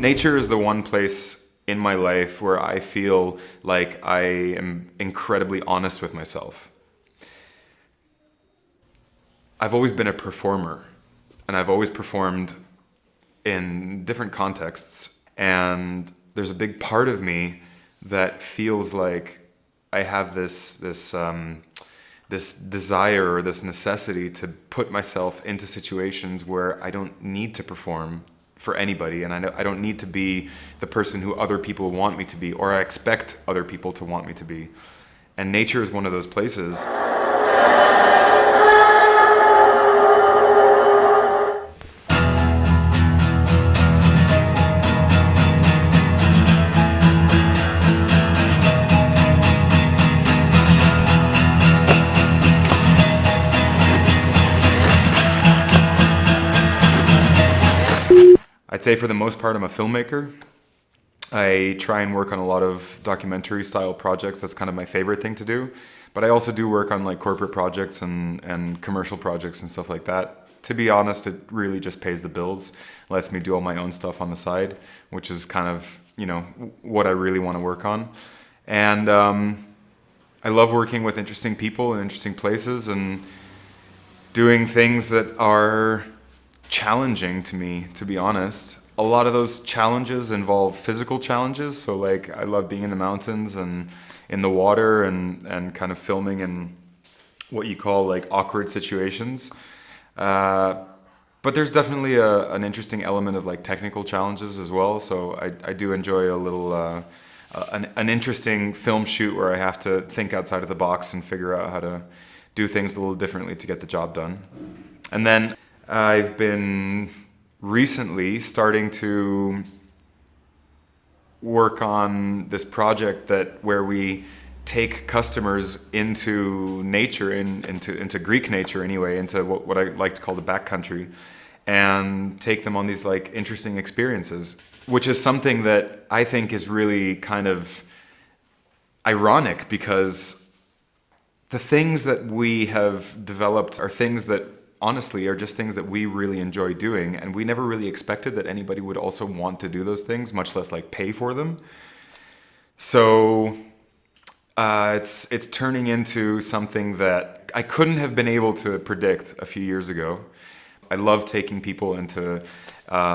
Nature is the one place in my life where I feel like I am incredibly honest with myself. I've always been a performer, and I've always performed in different contexts, and there's a big part of me that feels like I have this desire or this necessity to put myself into situations where I don't need to perform for anybody, and I don't need to be the person who other people want me to be, or I expect other people to want me to be. And nature is one of those places. I'd say for the most part, I'm a filmmaker. I try and work on a lot of documentary style projects. That's kind of my favorite thing to do. But I also do work on like corporate projects and commercial projects and stuff like that. To be honest, it really just pays the bills, lets me do all my own stuff on the side, which is kind of, what I really want to work on. And I love working with interesting people in interesting places and doing things that are challenging to me, to be honest. A lot of those challenges involve physical challenges. So like I love being in the mountains and in the water and kind of filming in what you call like awkward situations. But there's definitely an interesting element of like technical challenges as well. So I do enjoy a little an interesting film shoot where I have to think outside of the box and figure out how to do things a little differently to get the job done. And then I've been recently starting to work on this project where we take customers into nature, into Greek nature anyway, into what I like to call the backcountry, and take them on these like interesting experiences, which is something that I think is really kind of ironic because the things that we have developed are things that honestly are just things that we really enjoy doing, and we never really expected that anybody would also want to do those things, much less like pay for them. So it's turning into something that I couldn't have been able to predict a few years ago. I love taking people into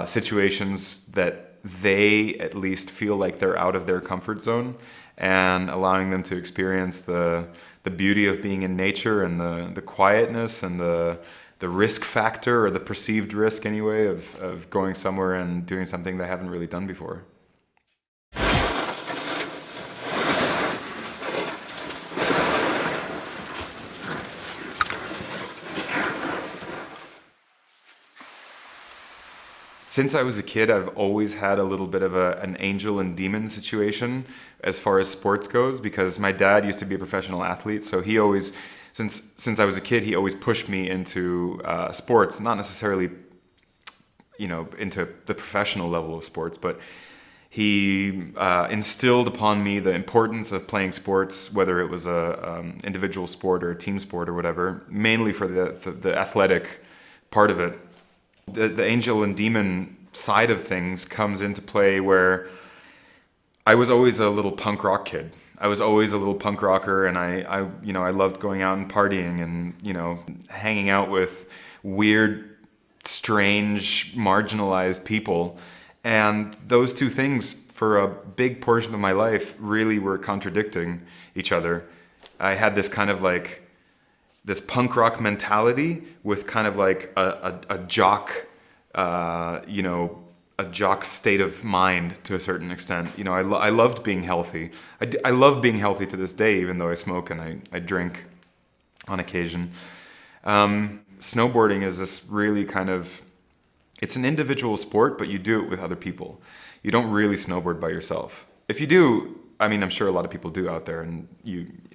situations that they at least feel like they're out of their comfort zone, and allowing them to experience the beauty of being in nature and the quietness and the risk factor, or the perceived risk anyway, of going somewhere and doing something they haven't really done before. Since I was a kid, I've always had a little bit of an angel and demon situation as far as sports goes, because my dad used to be a professional athlete, so he always, since I was a kid, he always pushed me into sports, not necessarily, into the professional level of sports, but he instilled upon me the importance of playing sports, whether it was a individual sport or a team sport or whatever, mainly for the athletic part of it. The angel and demon side of things comes into play where I was always a little punk rock kid. I was always a little punk rocker, and I loved going out and partying and, hanging out with weird, strange, marginalized people. And those two things, for a big portion of my life, really were contradicting each other. I had this kind of like this punk rock mentality with kind of like a jock, a jock state of mind to a certain extent. I loved being healthy. I love being healthy to this day, even though I smoke and I drink on occasion. Snowboarding is this really kind of, it's an individual sport, but you do it with other people. You don't really snowboard by yourself. If you do, I'm sure a lot of people do out there, and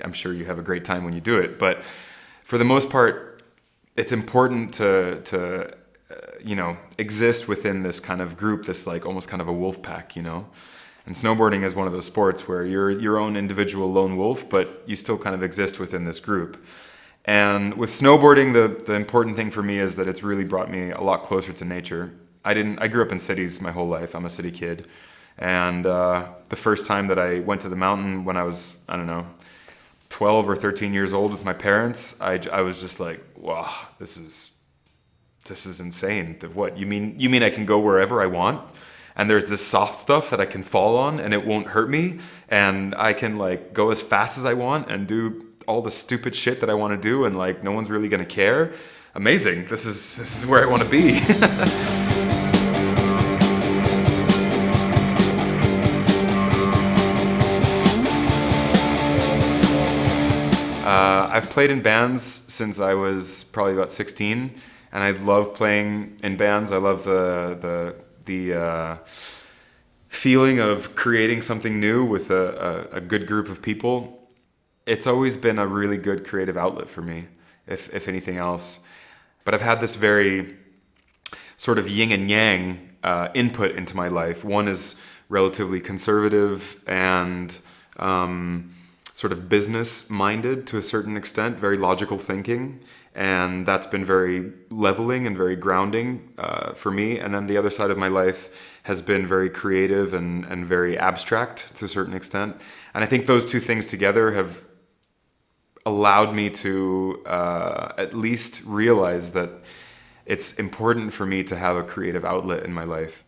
I'm sure you have a great time when you do it, but for the most part, it's important to exist within this kind of group, this like almost kind of a wolf pack, And snowboarding is one of those sports where you're your own individual lone wolf, but you still kind of exist within this group. And with snowboarding, the important thing for me is that it's really brought me a lot closer to nature. I grew up in cities my whole life. I'm a city kid. And the first time that I went to the mountain when I was, I don't know, 12 or 13 years old with my parents, I was just like, wow, this is insane. What, you mean I can go wherever I want? And there's this soft stuff that I can fall on and it won't hurt me, and I can like go as fast as I want and do all the stupid shit that I want to do, and like no one's really gonna care. Amazing. This is where I want to be. I've played in bands since I was probably about 16, and I love playing in bands. I love the feeling of creating something new with a good group of people. It's always been a really good creative outlet for me, if anything else. But I've had this very sort of yin and yang input into my life. One is relatively conservative and sort of business-minded to a certain extent, very logical thinking. And that's been very leveling and very grounding for me. And then the other side of my life has been very creative and very abstract to a certain extent. And I think those two things together have allowed me to at least realize that it's important for me to have a creative outlet in my life.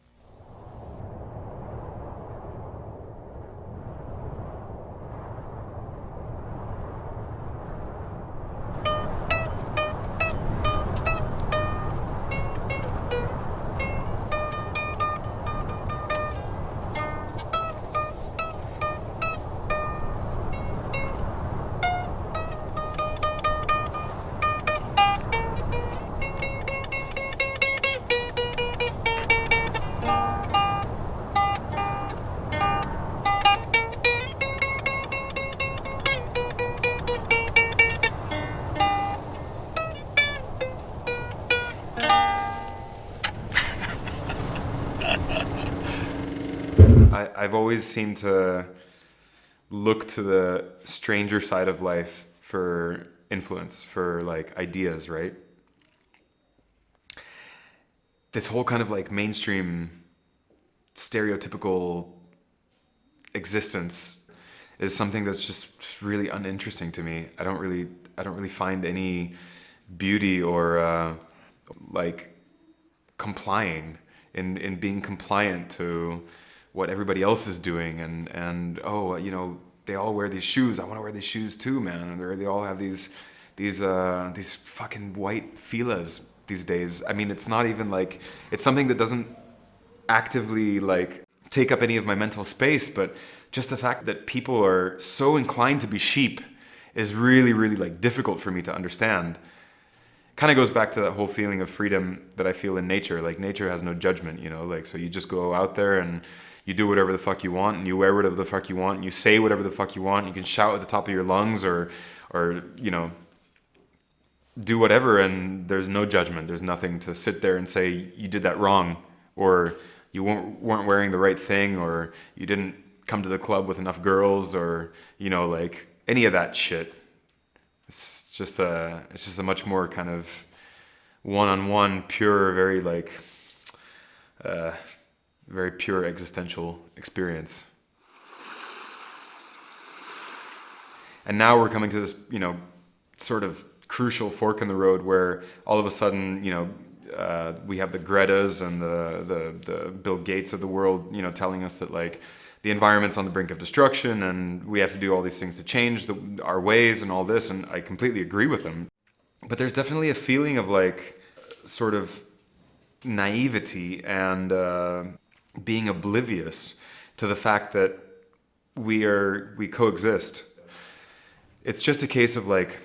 I've always seemed to look to the stranger side of life for influence, for like ideas, right? This whole kind of like mainstream stereotypical existence is something that's just really uninteresting to me. I don't really find any beauty or like complying in being compliant to what everybody else is doing, and oh, you know, they all wear these shoes. I want to wear these shoes too, man. And they all have these fucking white Filas these days. I mean, it's not even like, it's something that doesn't actively like take up any of my mental space, but just the fact that people are so inclined to be sheep is really, really like difficult for me to understand. Kind of goes back to that whole feeling of freedom that I feel in nature. Like nature has no judgment, you know, like, so you just go out there and you do whatever the fuck you want, and you wear whatever the fuck you want, and you say whatever the fuck you want. You can shout at the top of your lungs or you know, do whatever, and there's no judgment. There's nothing to sit there and say you did that wrong, or you weren't wearing the right thing, or you didn't come to the club with enough girls, or, you know, like any of that shit. It's just a much more kind of one-on-one, pure, very like very pure existential experience. And now we're coming to this, you know, sort of crucial fork in the road where all of a sudden, you know, we have the Gretas and the Bill Gates of the world, you know, telling us that like the environment's on the brink of destruction and we have to do all these things to change our ways and all this. And I completely agree with them. But there's definitely a feeling of like sort of naivety and being oblivious to the fact that we coexist. It's just a case of like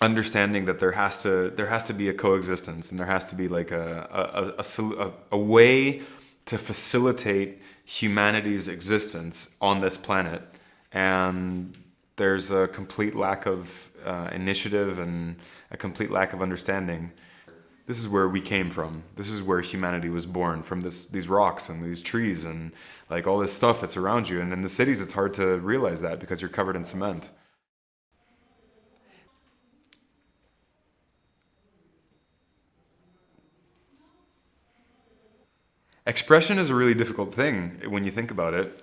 understanding that there has to be a coexistence, and there has to be like a way to facilitate humanity's existence on this planet. And there's a complete lack of initiative and a complete lack of understanding. This is where we came from. This is where humanity was born, from these rocks and these trees and like all this stuff that's around you. And in the cities, it's hard to realize that because you're covered in cement. expression is a really difficult thing when you think about it,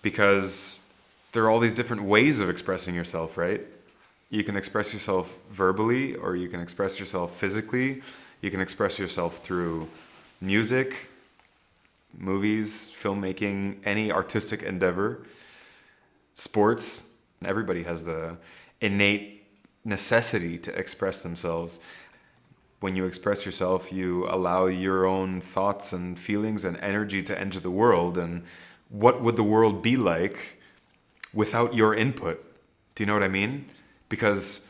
because there are all these different ways of expressing yourself, right? You can express yourself verbally, or you can express yourself physically. You can express yourself through music, movies, filmmaking, any artistic endeavor, sports. Everybody has the innate necessity to express themselves. When you express yourself, you allow your own thoughts and feelings and energy to enter the world. And what would the world be like without your input? Do you know what I mean? Because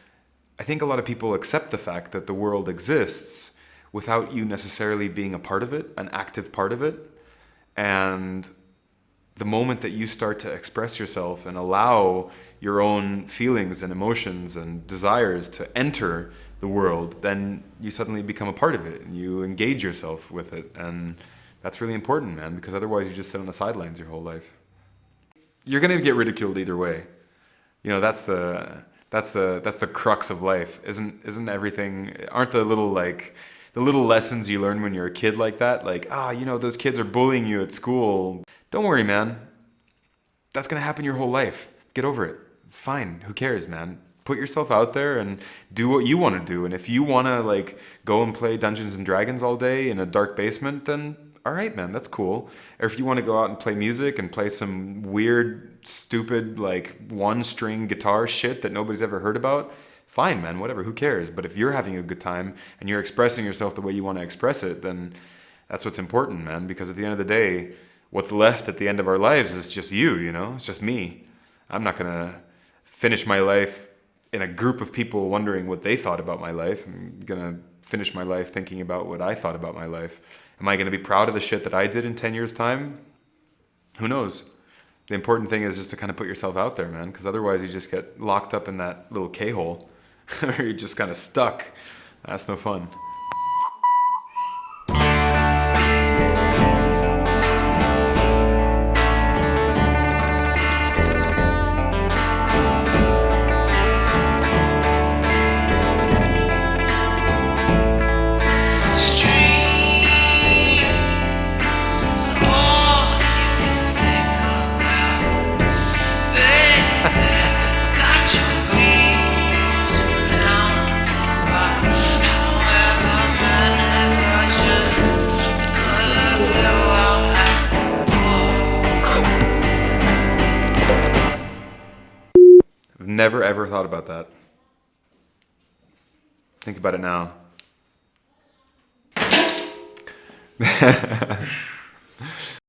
I think a lot of people accept the fact that the world exists without you necessarily being a part of it, an active part of it. And the moment that you start to express yourself and allow your own feelings and emotions and desires to enter the world, then you suddenly become a part of it and you engage yourself with it. And that's really important, man, because otherwise you just sit on the sidelines your whole life. You're going to get ridiculed either way. You know, that's the crux of life. Isn't everything, aren't the little lessons you learn when you're a kid like that? Like, you know, those kids are bullying you at school. Don't worry, man. That's going to happen your whole life. Get over it. It's fine. Who cares, man? Put yourself out there and do what you want to do. And if you want to go and play Dungeons and Dragons all day in a dark basement, then all right, man, that's cool. Or if you want to go out and play music and play some weird, stupid, one-string guitar shit that nobody's ever heard about, fine, man, whatever, who cares? But if you're having a good time and you're expressing yourself the way you want to express it, then that's what's important, man. Because at the end of the day, what's left at the end of our lives is just you, you know? It's just me. I'm not going to finish my life in a group of people wondering what they thought about my life. I'm going to finish my life thinking about what I thought about my life. Am I going to be proud of the shit that I did in 10 years' time? Who knows? The important thing is just to kind of put yourself out there, man, because otherwise you just get locked up in that little K-hole or you're just kind of stuck. That's no fun. Never ever thought about that. Think about it now.